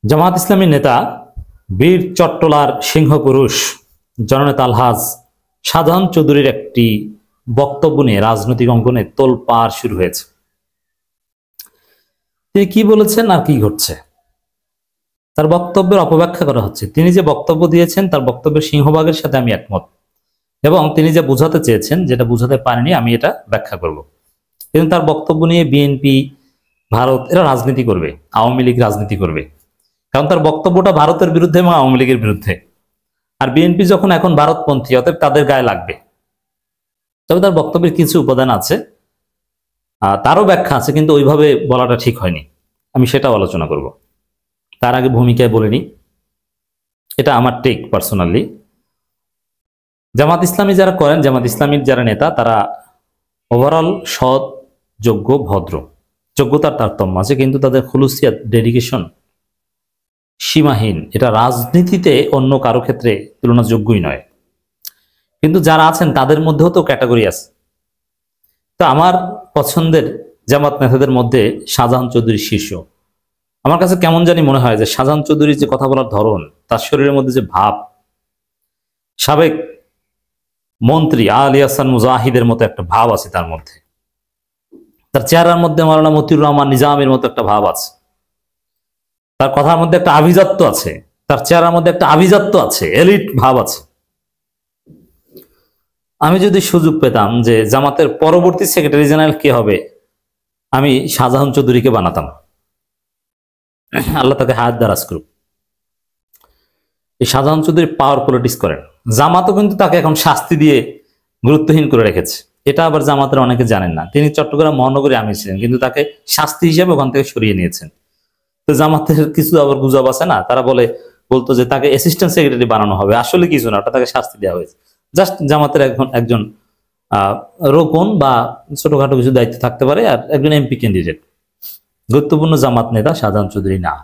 জামাত ইসলামী নেতা বীর চট্টলার সিংহপুরুষ জননেতা আলহাজ শাহজাহান চৌধুরীর একটি বক্তব্য নিয়ে রাজনৈতিক অঙ্গনে তোলপাড় শুরু হয়েছে। তিনি কি বলেছেন আর কি ঘটছে তার বক্তব্যের অপব্যাখ্যা করা হচ্ছে। তিনি যে বক্তব্য দিয়েছেন তার বক্তব্যের সিংহভাগের সাথে আমি একমত, এবং তিনি যে বোঝাতে চেয়েছেন যেটা বোঝাতে পারেনি আমি এটা ব্যাখ্যা করব। কিন্তু তার বক্তব্য নিয়ে বিএনপি, ভারত এরা রাজনীতি করবে, আওয়ামী লীগ রাজনীতি করবে, কারণ তার বক্তব্যটা ভারতের বিরুদ্ধে এবং আওয়ামী লীগের বিরুদ্ধে। আর বিএনপি যখন এখন ভারতপন্থী, অতএব তাদের গায়ে লাগবে। তবে তার বক্তব্যের কিছু উপাদান আছে, তারও ব্যাখ্যা আছে, কিন্তু ওইভাবে বলাটা ঠিক হয়নি। আমি সেটাও আলোচনা করব। তার আগে ভূমিকায় বলিনি, এটা আমার টেক পার্সোনালি। জামাত ইসলামী যারা করেন, জামাত ইসলামীর যারা নেতা, তারা ওভারঅল সৎ, যোগ্য, ভদ্র। যোগ্যতার তারতম্য আছে, কিন্তু তাদের খুলুসিয়াত, ডেডিকেশন সীমাহীন। এটা রাজনীতিতে অন্য কারো ক্ষেত্রে তুলনাযোগ্যই নয়। কিন্তু যারা আছেন তাদের মধ্যেও তো ক্যাটাগরি আছে। তো আমার পছন্দের জামাত নেতাদের মধ্যে শাহজাহান চৌধুরী শীর্ষ। আমার কাছে কেমন জানি মনে হয় যে শাহজাহান চৌধুরীর যে কথা বলার ধরন, তার শরীরের মধ্যে যে ভাব, সাবেক মন্ত্রী আলী হাসান মুজাহিদের মতো একটা ভাব আছে তার মধ্যে। তার চেহারার মধ্যে মাওলানা মতিউর রহমান নিজামের মতো একটা ভাব আছে। তার কথার মধ্যে একটা আভিজাত্য আছে, তার চেহারার মধ্যে একটা আভিজাত্য আছে, এলিট ভাব আছে। আমি যদি সুযোগ পেতাম যে জামাতের পরবর্তী সেক্রেটারি জেনারেল কে হবে, আমি শাহজাহান চৌধুরীকে বানাতাম। আল্লাহ তাকে হায়াত দারাজ করুক। এই শাহজাহান চৌধুরী পাওয়ার পলিটিক্স করেন। জামাতও কিন্তু তাকে এখন শাস্তি দিয়ে গুরুত্বহীন করে রেখেছে। এটা আবার জামাতের অনেকে জানেন না। তিনি চট্টগ্রাম মহানগরী আমির ছিলেন, কিন্তু তাকে শাস্তি হিসেবে ওখান থেকে সরিয়ে নিয়েছেন। তো জামাতের কিছু আবার গুজব আছে না, তারা বলতো যে তাকে অ্যাসিস্ট্যান্ট সেক্রেটারি বানানো হবে। আসলে কিছু না, ওটা তাকে শাস্তি দেওয়া হয়েছে। জাস্ট জামাতের একজন রোকন বা ছোটখাটো কিছু দায়িত্ব থাকতে পারে, আর একজন এমপি ক্যান্ডিডেট। গুরুত্বপূর্ণ জামাত নেতা শাহজাহান চৌধুরী না।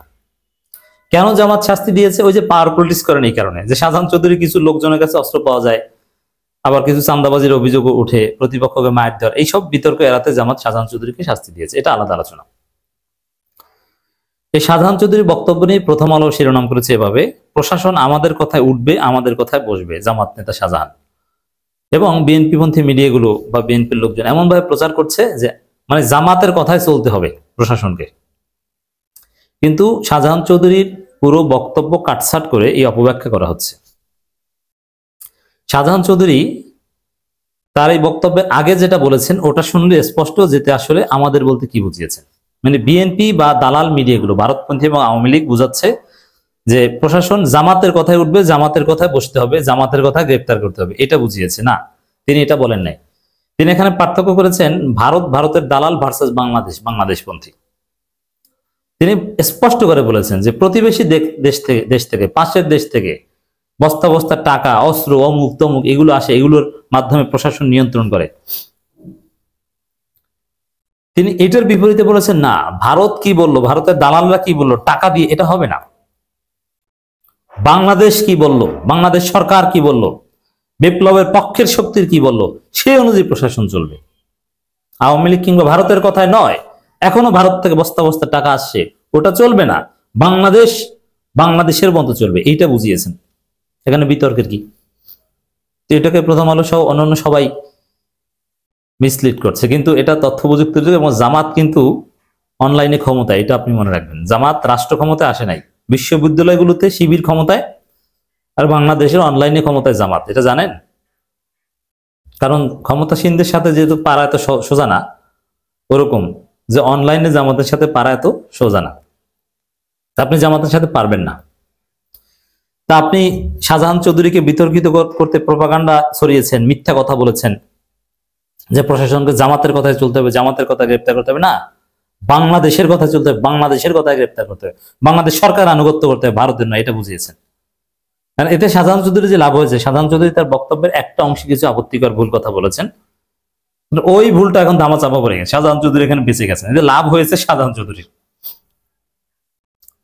কেন জামাত শাস্তি দিয়েছে? ওই যে পাওয়ার পলিটিক্স করেন, এই কারণে যে শাহজাহান চৌধুরী কিছু লোকজনের কাছে অস্ত্র পাওয়া যায়, আবার কিছু চান্দাবাজির অভিযোগ উঠে, প্রতিপক্ষকে মায়ের দেওয়ার, এইসব বিতর্ক এড়াতে জামাত শাহজাহান চৌধুরীকে শাস্তি দিয়েছে। এটা আলাদা আলোচনা। এই শাহজাহান চৌধুরীর বক্তব্য নিয়ে প্রথম আলো শিরোনাম করেছে এভাবে: প্রশাসন আমাদের কথায় উঠবে, আমাদের কথায় বসবে, জামাত নেতা শাহজাহান। এবং বিএনপি পন্থী মিডিয়াগুলো বা বিএনপির লোকজন এমন ভাবে প্রচার করছে যে মানে জামাতের কথায় চলতে হবে প্রশাসনকে। কিন্তু শাহজাহান চৌধুরীর পুরো বক্তব্য কাটছাট করে এই অপব্যাখ্যা করা হচ্ছে। শাহজাহান চৌধুরী তার এই বক্তব্যের আগে যেটা বলেছেন ওটা শুনলে স্পষ্ট যেতে আসলে আমাদের বলতে কি বুঝিয়েছেন। মানে বিএনপি বা দালাল মিডিয়াগুলো, ভারতপন্থী এবং আওয়ামী লীগ বুঝাচ্ছে যে প্রশাসন জামাতের কথায় উঠবে, জামাতের কথায় বসতে হবে, জামাতের কথায় গ্রেপ্তার করতে হবে, এটা বুঝিয়েছে। না, তিনি এটা বলেন নাই। তিনি এখানে পার্থক্য করেছেন ভারতের দালাল ভার্সাস বাংলাদেশপন্থী। তিনি স্পষ্ট করে বলেছেন যে প্রতিবেশী দেশ থেকে পাশের দেশ থেকে বস্তা বস্তা টাকা, অস্ত্র, অমুক তমুক এগুলো আসে, এগুলোর মাধ্যমে প্রশাসন নিয়ন্ত্রণ করে। তিনি এটার বিপরীতে বলেছেন না, ভারত কি বললো, ভারতের দালালরা কি বললো, টাকা দিয়ে এটা হবে না। বাংলাদেশ কি বলল, বাংলাদেশ সরকার কি বলল, বিপ্লবের পক্ষের শক্তির কি বলল, সেই অনুযায়ী প্রশাসন চলবে। আওয়ামী লীগ কিংবা ভারতের কথায় নয়। এখনো ভারত থেকে বস্তা বস্তা টাকা আসছে, ওটা চলবে না। বাংলাদেশের মতো চলবে, এইটা বুঝিয়েছেন। এখানে বিতর্কের কি? এটাকে প্রথম আলো সহ অন্যান্য সবাই মিসলিড করছে, কিন্তু এটা তথ্য প্রযুক্তির যুগ এবং জামাত কিন্তু অনলাইনে ক্ষমতায়, এটা আপনি মনে রাখবেন। জামাত রাষ্ট্র ক্ষমতায় আসে নাই, বিশ্ববিদ্যালয়গুলোতে শিবির ক্ষমতায়, আর বাংলাদেশের অনলাইনে ক্ষমতায় জামাত, এটা জানেন? কারণ ক্ষমতাসীনদের সাথে যেহেতু পারা এত সোজা না, ওরকম যে অনলাইনে জামাতের সাথে পারা এত সোজা না, আপনি জামাতের সাথে পারবেন না। তা আপনি শাহজাহান চৌধুরীকে বিতর্কিত করতে প্রপাগান্ডা ছড়িয়েছেন, মিথ্যা কথা বলেছেন যে প্রশাসনকে জামাতের কথায় চলতে হবে, জামাতের কথায় গ্রেপ্তার করতে হবে। না, বাংলাদেশের কথা চলতে হবে, বাংলাদেশের কথায় গ্রেপ্তার করতে হবে, বাংলাদেশ সরকার আনুগত্য করতে হবে, ভারতের নয়, এটা বুঝিয়েছেন। এতে শাহজাহান চৌধুরী যে লাভ হয়েছে, শাহজাহান চৌধুরী তার বক্তব্যের একটা অংশে কিছু আপত্তিকর ভুল কথা বলেছেন, ওই ভুলটা এখন দামা চাপা পড়ে গেছে। শাহজাহান চৌধুরী এখানে বেঁচে গেছেন, এতে লাভ হয়েছে শাহজাহান চৌধুরীর।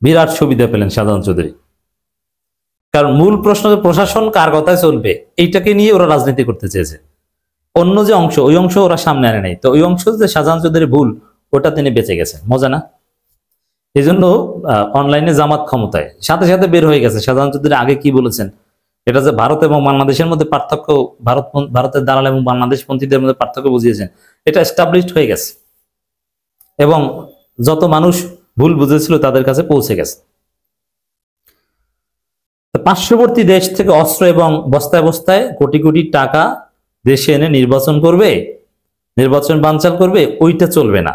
বিরাট সুবিধা পেলেন শাহজাহান চৌধুরী। কারণ মূল প্রশ্ন যে প্রশাসন কার কথায় চলবে, এইটাকে নিয়ে ওরা রাজনীতি করতে চেয়েছে। অন্য যে অংশ, ওই অংশ ওরা সামনে আনে নাই। তো ওই অংশ যে শাহজাহান চৌধুরী ভুল, ওটা তিনি বেঁচে গেছেন। মজা না? এই জন্য অনলাইনে জামাত ক্ষমতায় সাথে সাথে বের হয়ে গেছে। সাধারণ চৌধুরী আগে কি বলেছেন, এটা যে ভারত এবং বাংলাদেশের মধ্যে পার্থক্য, ভারতের দালাল এবং বাংলাদেশ পন্থীদের মধ্যে পার্থক্য বুঝিয়েছেন, এটা এস্টাবলিশড হয়ে গেছে এবং যত মানুষ ভুল বুঝেছিল তাদের কাছে পৌঁছে গেছে। পার্শ্ববর্তী দেশ থেকে অস্ত্র এবং বস্তায় বস্তায় কোটি কোটি টাকা দেশে এনে নির্বাচন করবে, নির্বাচন বানচাল করবে, ওইটা চলবে না।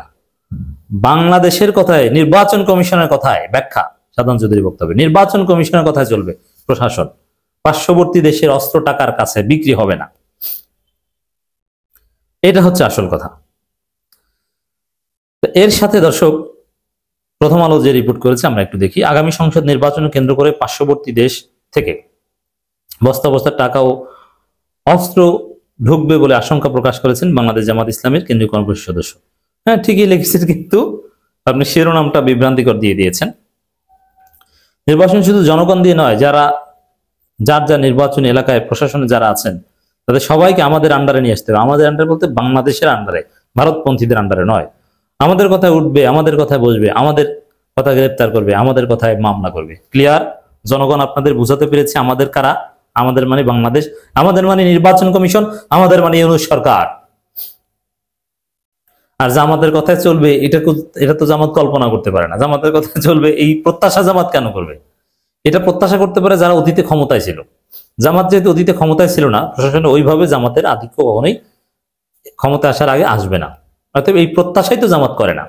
বাংলাদেশের কথায়, নির্বাচন কমিশনের কথায় ব্যাখ্যা সাধারণ চৌধুরী বক্তব্য, নির্বাচন কমিশনের কথায় চলবে প্রশাসন, পার্শ্ববর্তী দেশের অস্ত্র টাকার কাছে বিক্রি হবে না। এটা হচ্ছে আসল কথা। এর সাথে দর্শক, প্রথম আলো যে রিপোর্ট করেছে আমরা একটু দেখি। আগামী সংসদ নির্বাচন কেন্দ্র করে পার্শ্ববর্তী দেশ থেকে বস্তা বস্তা টাকা ও অস্ত্র ঢুকবে বলে আশঙ্কা প্রকাশ করেছেন বাংলাদেশ জামাত ইসলামের কেন্দ্রীয় কর্মপরিষদ সদস্য। হ্যাঁ, ঠিকই লিখেছেন, কিন্তু আপনি শিরোনামটা বিভ্রান্তিকর দিয়ে দিয়েছেন। নির্বাচন শুধু জনগণ দিয়ে নয়, যারা যার যার নির্বাচনী এলাকায় প্রশাসনে যারা আছেন তাদের সবাইকে আমাদের আন্ডারে নিয়ে আসতে হবে। আমাদের আন্ডারে বলতে বাংলাদেশের আন্ডারে, ভারতপন্থীদের আন্ডারে নয়। আমাদের কথায় উঠবে, আমাদের কথায় বসবে, আমাদের কথা গ্রেপ্তার করবে, আমাদের কথায় মামলা করবে। ক্লিয়ার? জনগণ আপনাদের বুঝাতে পেরেছে আমাদের কারা। আমাদের মানে বাংলাদেশ, আমাদের মানে নির্বাচন কমিশন, আমাদের মানে ইউনূস সরকার। আর জামাতের কথায় চলবে, এটা তো জামাত কল্পনা করতে পারে না। জামাতের কথায় চলবে, এই প্রত্যাশা জামাত কেন করবে? এটা প্রত্যাশা করতে পারে যারা অতীতে ক্ষমতায় ছিল। জামাত যেহেতু অতীতে ক্ষমতায় ছিল না, প্রশাসনে ওইভাবে জামাতের আধিক্য কখনোই ক্ষমতা আসার আগে আসবে না। অতএব এই প্রত্যাশাই তো জামাত করে না।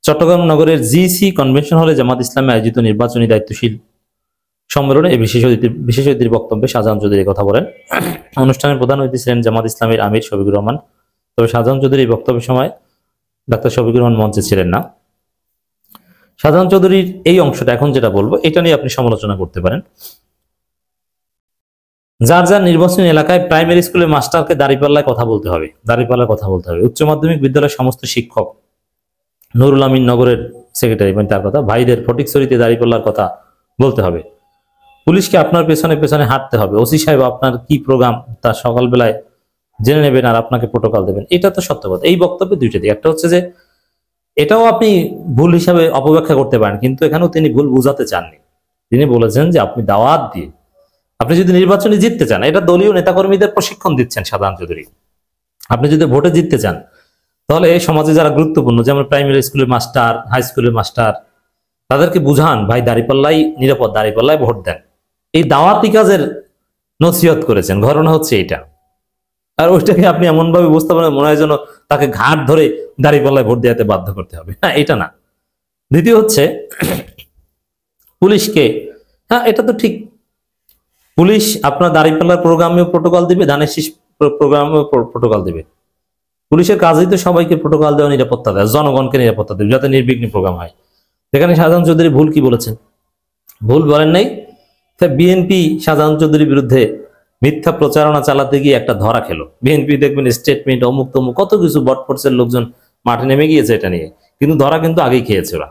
চট্টগ্রাম নগরের জিসি কনভেনশন হলে জামাত ইসলামে আয়োজিত নির্বাচনী দায়িত্বশীল সম্মেলনে এই বিশেষ অতিথির বক্তব্যে শাহজাহান চৌধুরী কথা বলেন। অনুষ্ঠানের প্রধান অতিথি ছিলেন জামাত ইসলামের আমির শফিকুর রহমান। তবে শাহজাহান চৌধুরীর বক্তব্যের সময় ডাক্তার শফিকুর রহমান মঞ্চে ছিলেন না। শাহজাহান চৌধুরীর এই অংশটা এখন যেটা বলবো, এটা নিয়ে আপনি সমালোচনা করতে পারেন। যার যার নির্বাচনী এলাকায় প্রাইমারি স্কুলের মাস্টারকে দাঁড়িপাল্লায় কথা বলতে হবে, দাঁড়িপাল্লায় কথা বলতে হবে। উচ্চ মাধ্যমিক বিদ্যালয়ের সমস্ত শিক্ষক, নুরুল আমিন নগরের সেক্রেটারি, মানে তার কথা, ভাইদের ফটিকছড়িতে দাঁড়িপাল্লার কথা বলতে হবে। পুলিশকে আপনার পেছনে পেছনে হাঁটতে হবে। ওসি সাহেব আপনার কি প্রোগ্রাম তা সকালবেলায় জেনে নেবেন আর আপনাকে প্রোটোকল দেবেন। এটা তো সত্য কথা। এই বক্তব্যে দুইটা দিক। একটা হচ্ছে যে এটাও আপনি ভুল হিসাবে অপব্যাখ্যা করতে পারেন, কিন্তু এখানেও তিনি ভুল বুঝাতে চাননি। তিনি বলেছেন যে আপনি দাওয়াত দিয়ে আপনি যদি নির্বাচনে জিততে চান, এটা দলীয় নেতাকর্মীদের প্রশিক্ষণ দিচ্ছেন শাহজাহান চৌধুরী। আপনি যদি ভোটে জিততে চান, তাহলে এই সমাজে যারা গুরুত্বপূর্ণ, যেমন প্রাইমারি স্কুলের মাস্টার, হাই স্কুলের মাস্টার, তাদেরকে বুঝান ভাই দাঁড়িপাল্লাই নিরাপদ, দাঁড়িপাল্লায় ভোট দেন। এই দাওয়াতি কাজের নসিহত করেছেন। ঘটনা হচ্ছে এটা। আর ওইটাকে আপনি এমন ভাবে উপস্থাপন মনে হয় যেন তাকে ঘাট ধরে দাঁড়িপাল্লায় ভোট দেওয়াতে বাধ্য করতে হবে। না, এটা না। দ্বিতীয় হচ্ছে পুলিশকে, হ্যাঁ এটা তো ঠিক, পুলিশ আপনার দাঁড়িপাল্লার প্রোগ্রামেও প্রোটোকল দিবে, ধানের শীষ প্রোগ্রামেও প্রোটোকল দিবে। পুলিশের কাজই তো সবাইকে প্রোটোকল দেওয়া, নিরাপত্তা দেওয়া, জনগণকে নিরাপত্তা দেবে যাতে নির্বিঘ্নে প্রোগ্রাম হয়। এখানে শাহজাহান চৌধুরী ভুল কি বলেছেন? ভুল বলেন নাই। বিএনপি শাহজাহান চৌধুরীর বিরুদ্ধে মিথ্যা প্রচারণা চালাতে গিয়ে একটা ধরা খেলো। বিএনপি দেখবেন স্টেটমেন্ট অমুক তমুক কত কিছু, বটফোর্সের লোকজন মাঠে নেমে গিয়েছে এটা নিয়ে, কিন্তু ধরা কিন্তু আগেই খেয়েছে ওরা।